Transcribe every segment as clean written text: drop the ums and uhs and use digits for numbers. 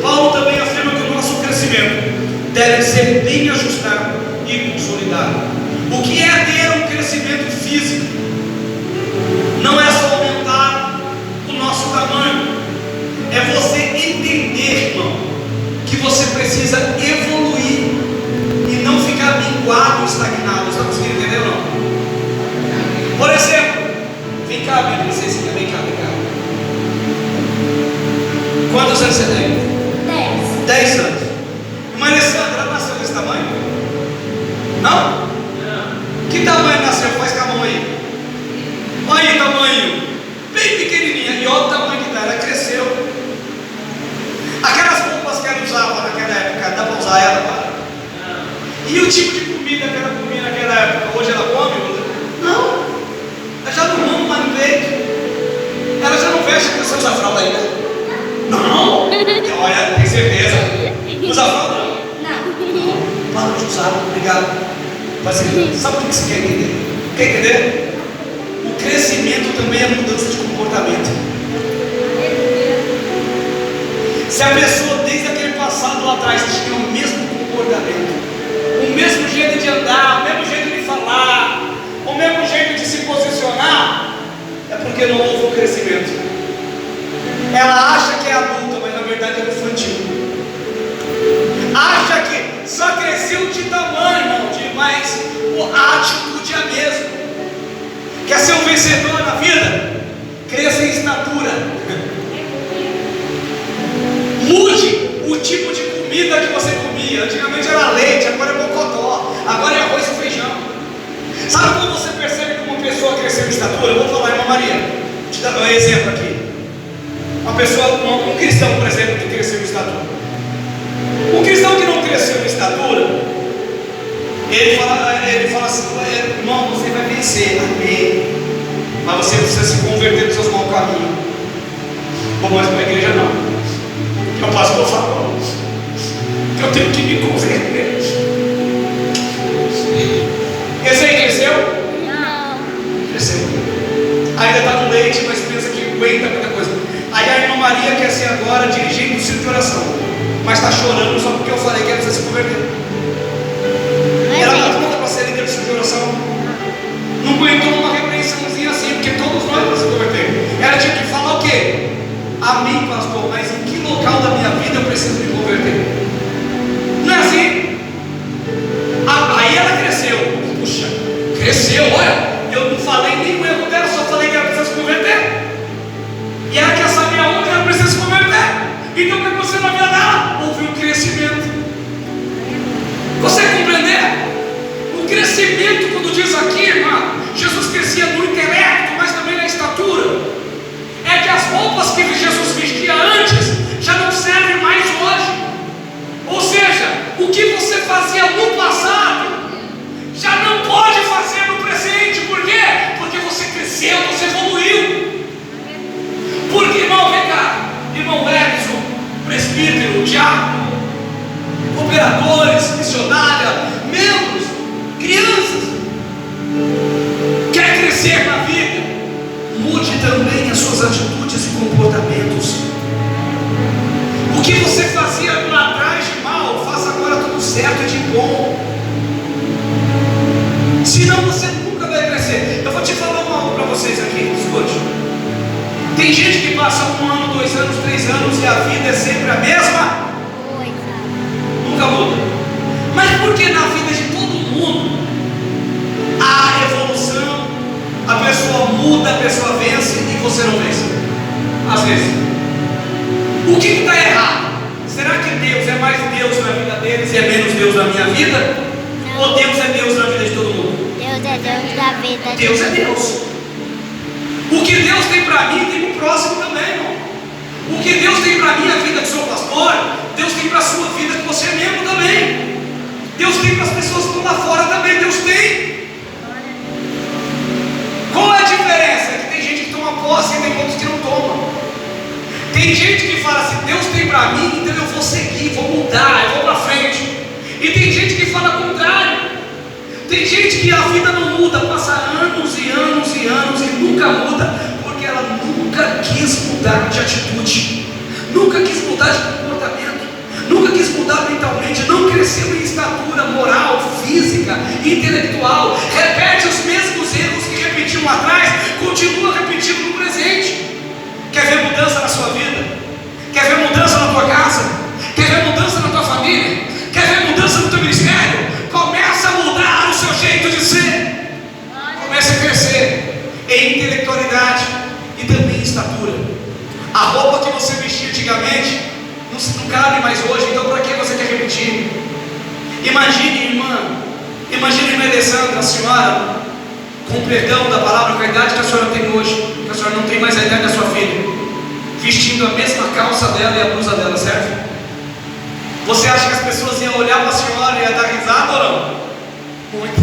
Paulo também afirma que o nosso crescimento deve ser bem ajustado e consolidado. O que é ter um crescimento físico? Não é só aumentar o nosso tamanho, é você entender, irmão, que você precisa evoluir e não ficar minguado, estagnado. Você está conseguindo entender ou não? Por exemplo, vem cá, minha princesa, vem cá. Quantos anos você tem? 10 anos. Irmã Alessandra, ela nasceu desse tamanho? Não? Que tamanho nasceu? Faz com a mão aí. Olha aí o tamanho. Bem pequenininha. E olha o tamanho que está. Ela cresceu. Aquelas roupas que ela usava naquela época, dá para usar ela agora? E o tipo de comida que ela comia naquela época, hoje ela come? Não. Ela já não come mais no peito. Ela já não veste, você usa fralda ainda? Não. Olha, tem certeza? Usa fralda? Não. Para de usar, obrigado. Sabe o que você quer entender? Quer entender? O crescimento também é mudança de comportamento. Se a pessoa desde aquele passado lá atrás tinha o mesmo comportamento, o mesmo jeito de andar, o mesmo jeito de falar, o mesmo jeito de se posicionar, é porque não houve um crescimento. Ela acha que é adulta, mas na verdade é infantil. Acha que só cresceu de tamanho, não, mas a atitude é a mesma. Quer ser um vencedor na vida? Cresça em estatura. Mude o tipo de comida que você comia. Antigamente era leite, agora é mocotó, agora é arroz e feijão. Sabe quando você percebe que uma pessoa cresceu em estatura? Eu vou falar, irmã Maria, vou te dar um exemplo aqui. Uma pessoa, um cristão, por exemplo, que cresceu em estatura. Um cristão que não cresceu em estatura, ele fala assim: irmão, você vai vencer, amém, mas você precisa se converter dos seus maus caminhos. Bom, mas para a igreja não, que o pastor falou que eu tenho que me converter. Esse aí cresceu? Não. Cresceu. Ainda está no leite, mas pensa que aguenta muita coisa. Aí a irmã Maria quer ser agora dirigente do círculo de oração, mas está chorando só porque eu falei que ela precisa se converter. Ela está pronta para ser líder do círculo de oração. Não aguentou uma repreensãozinha assim, porque todos nós vamos se converter. Ela tinha que falar o quê? Amém, pastor, mas em que local da minha vida eu preciso me converter? Não é assim? Aí ela cresceu. Puxa, cresceu, olha. Eu não falei nem o erro dela, só falei que ela precisa se converter. E ela quer saber aonde ela precisa se converter. Então o que aconteceu na vida dela? Houve um crescimento. Você compreender? O crescimento, quando diz aqui, irmã, Jesus crescia no intelecto, mas também na estatura. É que as roupas que Jesus vestia antes já não servem mais hoje. Ou seja, o que você fazia no passado já não pode fazer no presente. Por quê? Porque você cresceu, você evoluiu. Porque, irmão, vem cá, irmão Edson, presbítero, diácono, operadores, missionária, membros, crianças, quer crescer na vida? Mude também as suas atitudes e comportamentos. O que você fazia lá atrás de mal, faça agora tudo certo e de bom. Senão você nunca vai crescer. Eu vou te falar algo para vocês aqui, escute. Tem gente que passa 1 ano, 2 anos, 3 anos e a vida é sempre a mesma. Nunca muda. Mas por que na vida de todo mundo há evolução? A pessoa muda, a pessoa vence e você não vence? Às vezes. O que está errado? Será que Deus é mais Deus na vida deles e é menos Deus na minha vida? Não. Ou Deus é Deus na vida de todo mundo? Deus é Deus da vida. Deus é Deus. O que Deus tem para mim tem para o próximo também, irmão. O que Deus tem para mim, a vida que sou pastor, Deus tem para a sua vida que você é membro também. Deus tem para as pessoas que estão lá fora também. Deus tem. Qual é a diferença? É que tem gente que toma posse e tem outros que não tomam. Tem gente que fala assim: Deus tem para mim, então eu vou seguir, vou mudar, eu vou para frente. E tem gente que fala o contrário. Tem gente que a vida não muda, passa anos e anos e anos e nunca muda, porque ela nunca quis mudar de atitude, nunca quis mudar de comportamento. nunca quis mudar mentalmente, não cresceu em estatura moral, física, intelectual, repete os mesmos erros que repetiu lá atrás, continua repetindo no presente. Quer ver mudança na sua vida? Quer ver mudança na tua casa? Quer ver mudança na tua família? Quer ver mudança no teu ministério? Começa a mudar o seu jeito de ser. Comece a crescer em intelectualidade e também em estatura. A roupa que você vestia antigamente não cabe mais hoje, então para que você quer repetir? Imagine, irmã Alessandra, a senhora, com perdão da palavra, com a idade que a senhora tem hoje, que a senhora não tem mais a idade da sua filha, vestindo a mesma calça dela e a blusa dela, certo? Você acha que as pessoas iam olhar para a senhora e ia dar risada ou não? Muito.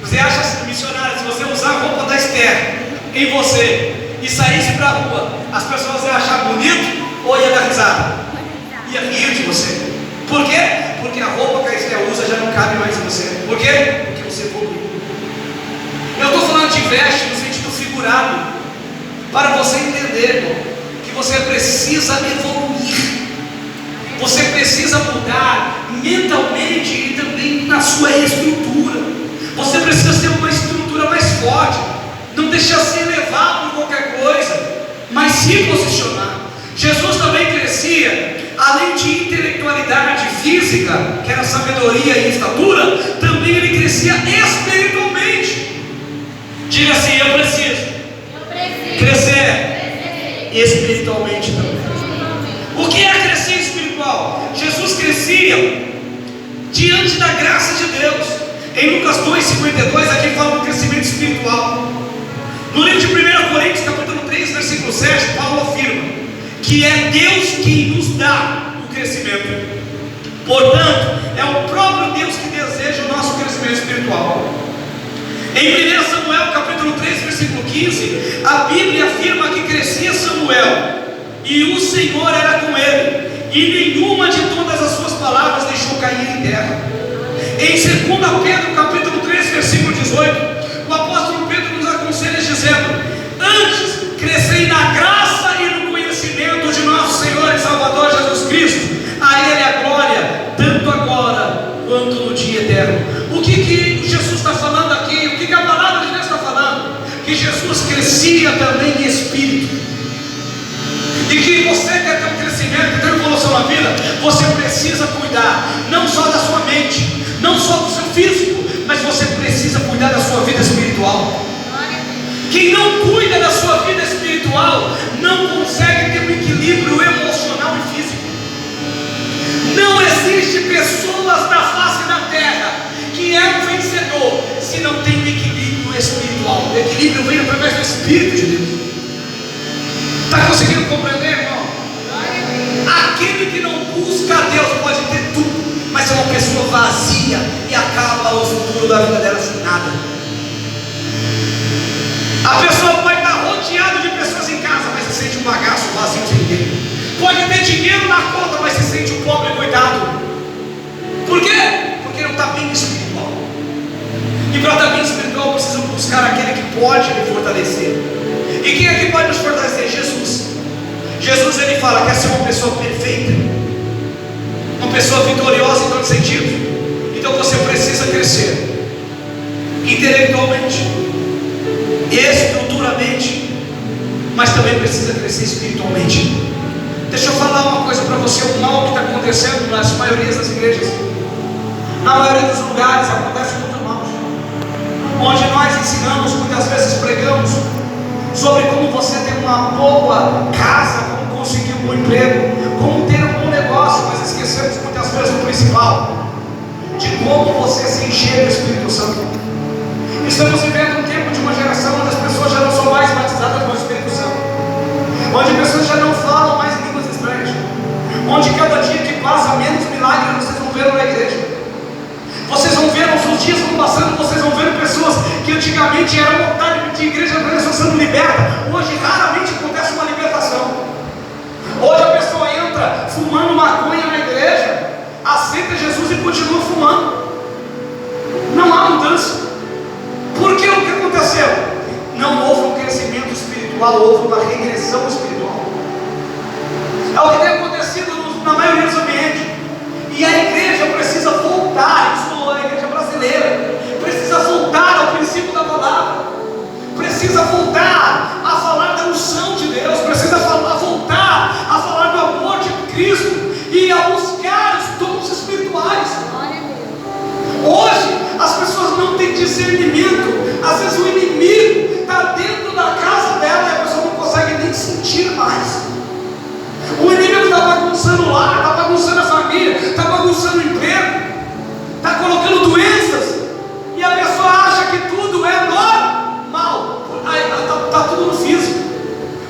Você acha, missionária, se você usar a roupa da Esther em você e saísse para a rua, as pessoas iam achar bonito ou ia dar risada? Ia rir de você. Por quê? Porque a roupa que a Esther usa já não cabe mais em você. Por quê? Porque você evoluiu. Eu estou falando de veste no sentido figurado, para você entender, irmão, que você precisa evoluir. Você precisa mudar mentalmente e também na sua estrutura. Você precisa ter uma estrutura mais forte. Não deixar se levar por qualquer coisa, mas se posicionar. Jesus também crescia, além de intelectualidade física, que era sabedoria e estatura, também ele crescia espiritualmente. Diga assim: eu preciso crescer espiritualmente também. O que é crescer espiritual? Jesus crescia diante da graça de Deus. Em Lucas 2,52, aqui fala do crescimento espiritual. No livro de 1 Coríntios, capítulo 3, versículo 7, Paulo afirma que é Deus quem nos dá o crescimento. Portanto, é o próprio Deus que deseja o nosso crescimento espiritual. Em 1 Samuel, capítulo 3, versículo 15, a Bíblia afirma que crescia Samuel e o Senhor era com ele, e nenhuma de todas as suas palavras deixou cair em terra. Em 2 Pedro, capítulo 3, versículo 18, o apóstolo Pedro nos aconselha dizendo: antes crescei na graça e no conhecimento de nosso Senhor e Salvador Jesus Cristo, a Ele a glória, tanto agora quanto no dia eterno. O que Jesus está falando aqui? O que a palavra de Deus está falando? Que Jesus crescia também em espírito, e que você quer ter um crescimento, quer ter uma evolução na vida, você precisa cuidar não só da sua mente, não só do seu físico, mas você precisa cuidar da sua vida espiritual. Quem não cuida da sua vida espiritual não consegue ter um equilíbrio emocional e físico. Não existe pessoas na face da terra que é um vencedor se não tem um equilíbrio espiritual. O equilíbrio vem através do Espírito de Deus. Está conseguindo compreender, irmão? Aquele que não busca a Deus pode ter tudo, mas é uma pessoa vazia e acaba o futuro da vida dela sem nada. A pessoa pode estar rodeada de pessoas em casa, mas se sente um bagaço vazio sem dinheiro. Pode ter dinheiro na conta, mas se sente um pobre coitado. Por quê? Porque não está bem espiritual. E para estar bem espiritual precisa buscar aquele que pode me fortalecer. E quem é que pode nos fortalecer? Jesus. Jesus, ele fala que quer ser uma pessoa perfeita, uma pessoa vitoriosa em todos os sentidos. Então você precisa crescer intelectualmente, estruturalmente, mas também precisa crescer espiritualmente. Deixa eu falar uma coisa para você: o mal que está acontecendo nas maiorias das igrejas, na maioria dos lugares acontece muito mal, onde nós ensinamos, muitas vezes pregamos sobre como você ter uma boa casa, como conseguir um bom emprego, como ter um bom negócio, mas esquecemos muitas vezes o principal, de como você se encher do Espírito Santo. Estamos vivendo um tempo de uma geração onde as pessoas já não são mais batizadas com o Espírito Santo, onde as pessoas já não falam mais línguas estranhas, onde cada dia que passa menos milagres vocês vão ver na igreja. Vocês vão ver, os dias vão passando, vocês vão ver pessoas que antigamente eram vontade de igreja, a pessoa sendo liberta. Hoje raramente acontece uma libertação. Hoje a pessoa entra fumando maconha na igreja, aceita Jesus e continua fumando. Não há mudança. Por que? O que aconteceu? Não houve um crescimento espiritual, houve uma regressão espiritual. É o que tem acontecido na maioria dos ambientes. e a buscar os dons espirituais. Hoje as pessoas não têm discernimento. Às vezes o inimigo está dentro da casa dela e a pessoa não consegue nem sentir mais. O inimigo está bagunçando o lar, está bagunçando a família, está bagunçando o emprego, está colocando doenças, e a pessoa acha que tudo é normal. Está tudo no físico.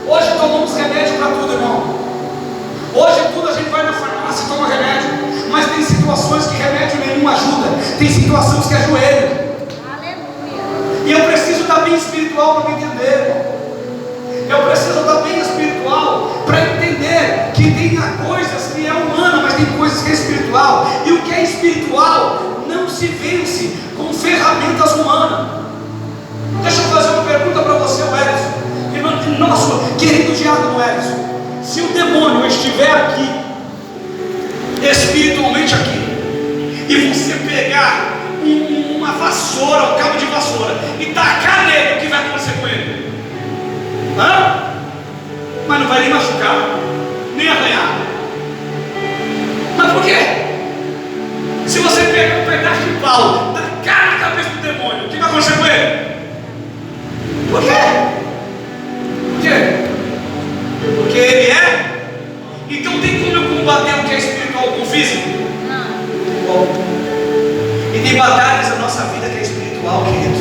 Hoje tomamos remédio para tudo, irmão. Hoje tudo a gente vai na farmácia e toma remédio, mas tem situações que remédio nenhum ajuda, tem situações que é joelho. Aleluia. E eu preciso estar bem espiritual para me entender, irmão. Eu preciso estar bem espiritual para entender que tem coisas que é humana, mas tem coisas que é espiritual. E o que é espiritual não se vence com ferramentas humanas. Deixa eu fazer uma pergunta para você, Wellington, nosso querido diácono Wellington. Se o demônio estiver aqui, espiritualmente aqui, e você pegar uma vassoura, um cabo de vassoura, e tacar nele, o que vai acontecer com ele? Mas não vai nem machucar, nem arranhar. Mas por quê? Se você pegar um pedaço de pau, tacar na cabeça do demônio, o que vai acontecer com ele? Por quê? Por quê? Porque ele é. Então tem como eu combater o que é espiritual com o físico? Não. Bom. E tem batalhas na nossa vida que é espiritual, querido.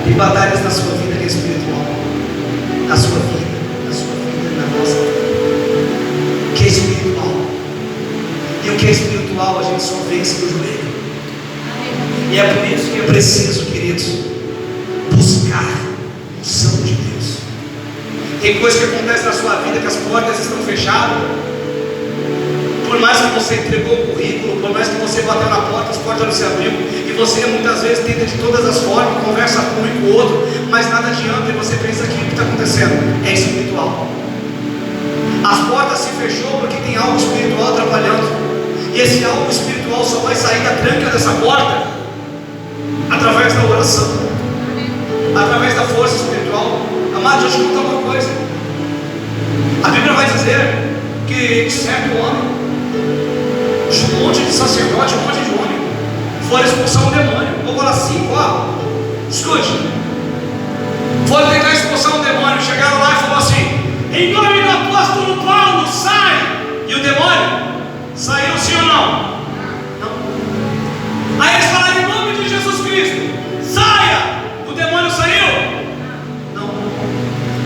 Tem batalhas na sua vida que é espiritual. Na sua vida, na nossa vida. Que é espiritual. E o que é espiritual a gente só vence no joelho. E é por isso que é preciso, queridos, buscar a unção de Deus. Tem coisa que acontece na sua vida que as portas estão fechadas. Por mais que você entregou o currículo, por mais que você bateu na porta, as portas não se abriu, e você muitas vezes tenta de todas as formas, conversa com um e com o outro, mas nada adianta, e você pensa que o que está acontecendo é espiritual. As portas se fechou porque tem algo espiritual atrapalhando, e esse algo espiritual só vai sair da tranca dessa porta através da oração, através da força espiritual. Amado, deixa eu te contar uma coisa. A Bíblia vai dizer que certo homem, um monte de sacerdote, um monte de homem, foram expulsar um demônio. Vou falar assim, escute. Foram tentar expulsar um demônio. Chegaram lá e falaram assim: em nome do apóstolo Paulo, sai! E o demônio saiu, sim ou não? Não. Aí eles falaram: em nome de Jesus Cristo, saia! O demônio saiu? Não.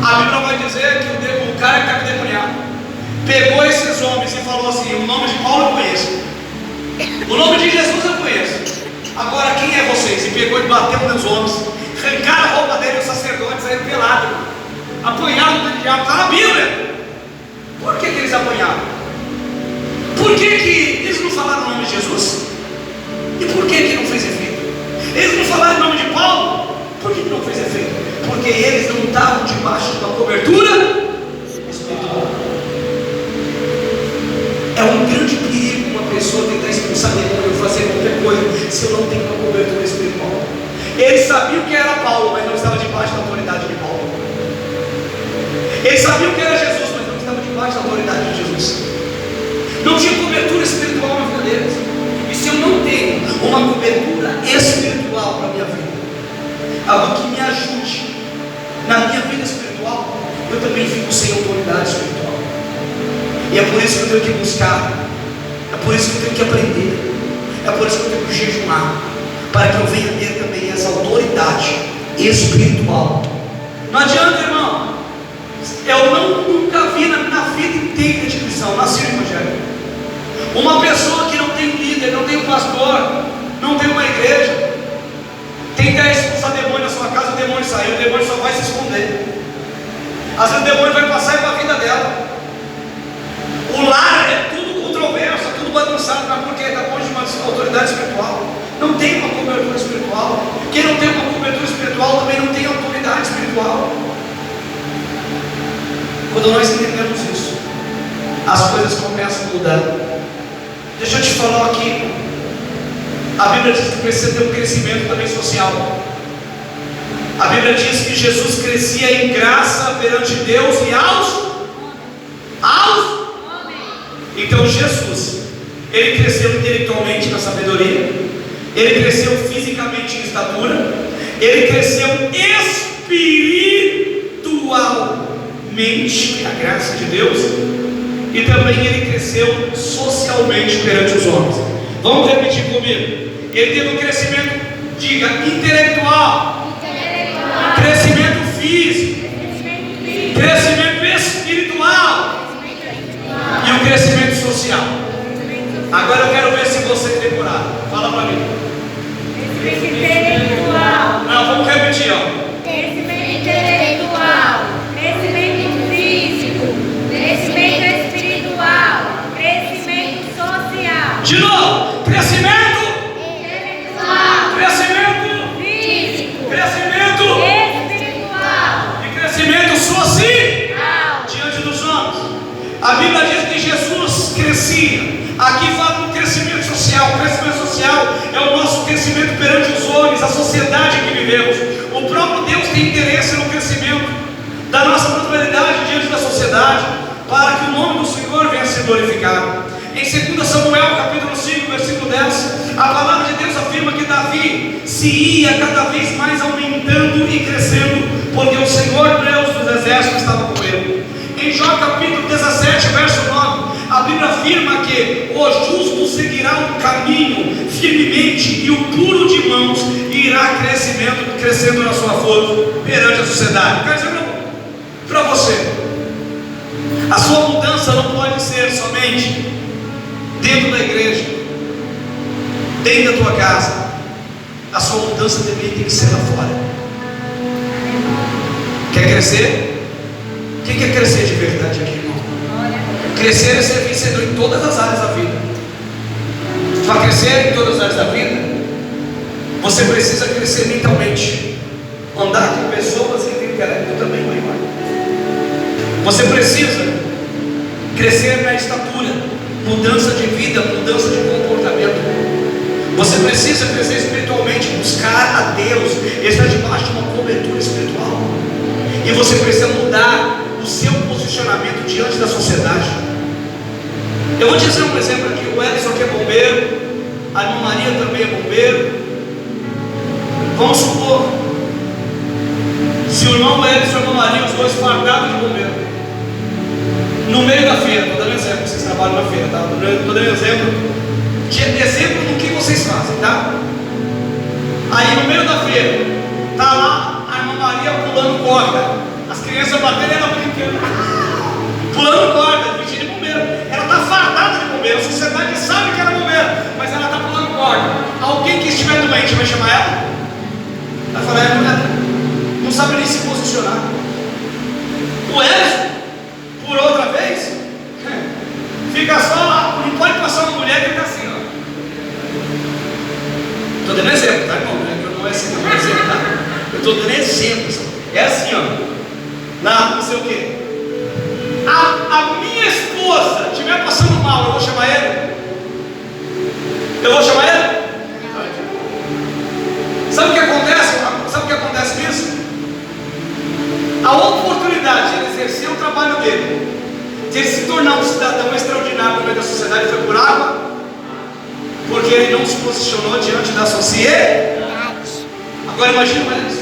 A Bíblia vai dizer que o cara que está endemoniado pegou esses homens e falou assim: o nome de Paulo eu conheço, o nome de Jesus eu conheço, agora quem é vocês? E pegou e bateu nos homens, arrancaram a roupa dele, os sacerdotes saíram pelados, apanharam do diabo. Está na Bíblia. Por que eles apanharam? Por que eles não falaram o nome de Jesus? E por que não fez efeito? Eles não falaram o nome de Paulo? Por que não fez efeito? Porque eles não estavam debaixo de uma cobertura espiritual. É um grande perigo uma pessoa tentar expulsar demônio ou fazer qualquer coisa se eu não tenho uma cobertura espiritual. Eles sabiam que era Paulo, mas não estava debaixo da autoridade de Paulo. Eles sabiam que era Jesus, mas não estava debaixo da autoridade de Jesus. Não tinha cobertura espiritual na vida deles. E se eu não tenho uma cobertura espiritual para a minha vida, algo que me ajude na minha vida espiritual, eu também fico sem autoridade espiritual. E é por isso que eu tenho que buscar, é por isso que eu tenho que aprender, é por isso que eu tenho que jejuar, para que eu venha ter também essa autoridade espiritual. Não adianta, irmão, eu nunca vi na minha vida inteira de missão, nasci no Evangelho, uma pessoa que não tem líder, não tem um pastor, não tem uma igreja, tenta expulsar demônio na sua casa, o demônio saiu, o demônio só vai se esconder. Às vezes o demônio vai passar para a vida dela. O lar é tudo controverso, é tudo bagunçado, mas porque está longe de uma autoridade espiritual. Não tem uma cobertura espiritual. Quem não tem uma cobertura espiritual também não tem autoridade espiritual. Quando nós entendemos isso, as coisas começam a mudar. Deixa eu te falar aqui. A Bíblia diz que precisa ter um crescimento também social. A Bíblia diz que Jesus crescia em graça perante Deus e aos Então Jesus, ele cresceu intelectualmente na sabedoria, ele cresceu fisicamente em estatura, ele cresceu espiritualmente, a graça de Deus, e também ele cresceu socialmente perante os homens. Vamos repetir comigo. Ele teve um crescimento, diga, intelectual, crescimento físico, crescimento espiritual e o crescimento social. Agora eu quero ver se você é decorado. Fala para mim. Crescimento intelectual. Não, vamos repetir, ó. Crescimento intelectual. Crescimento físico. Crescimento espiritual. Crescimento social. De novo. Crescimento Intelectual. crescimento Físico. crescimento Espiritual. e crescimento social Social. diante dos homens. A Bíblia diz que Jesus crescia. Aqui fala do crescimento social. O crescimento social é o nosso crescimento perante os homens, a sociedade em que vivemos. O próprio Deus tem interesse no crescimento da nossa prosperidade diante da sociedade, para que o nome do Senhor venha a ser glorificado. Em 2 Samuel capítulo 5, versículo 10, a palavra de Deus afirma que Davi se ia cada vez mais aumentando e crescendo, porque o Senhor Deus dos exércitos estava com ele. Em Jó capítulo 17, verso 9, a Bíblia afirma que o justo seguirá um caminho firmemente, e o puro de mãos irá crescendo na sua força perante a sociedade. Quer dizer para você, a sua mudança não pode ser somente dentro da igreja, dentro da tua casa. A sua mudança também tem que ser lá fora. Quer crescer? Quem quer crescer de verdade aqui, irmão? Crescer é ser vencedor em todas as áreas da vida. Para crescer em todas as áreas da vida, você precisa crescer mentalmente, andar com pessoas que têm intelecto também maior. Você precisa crescer na estatura, mudança de vida, mudança de comportamento. Você precisa crescer espiritualmente, buscar a Deus, estar debaixo de uma cobertura espiritual. E você precisa mudar o seu posicionamento diante da sociedade. Eu vou dizer um exemplo aqui. O Edson aqui é bombeiro, a irmã Maria também é bombeiro. Vamos supor, se o irmão Edson e a irmã Maria, os dois fardados de bombeiro, no meio da feira, estou dando exemplo, vocês trabalham na feira, tá? Estou dando exemplo no que vocês fazem, tá? Aí no meio da feira, tá lá a irmã Maria pulando corda, as crianças batendo, ela brincando, pulando corda, vestida de bombeiro. Ela está fardada de bombeiro, a sociedade sabe que ela é bombeiro, mas ela está pulando corda. Alguém que estiver doente vai chamar ela? Vai falar, não sabe nem se posicionar. O Edson, por outra vez, fica só lá, não pode passar uma mulher que está assim, ó. Estou dando exemplo, tá, irmão? Não é assim, não é exemplo, tá? Eu estou dando exemplo. É assim, ó. Lá, não sei o que. A minha esposa estiver passando mal, eu vou chamar ele? Eu vou chamar ele? Sabe o que acontece? Sabe o que acontece nisso? A oportunidade de ele exercer o trabalho dele, de ele se tornar um cidadão extraordinário no meio da sociedade, foi por água, porque ele não se posicionou diante da sociedade. Agora imagina, mas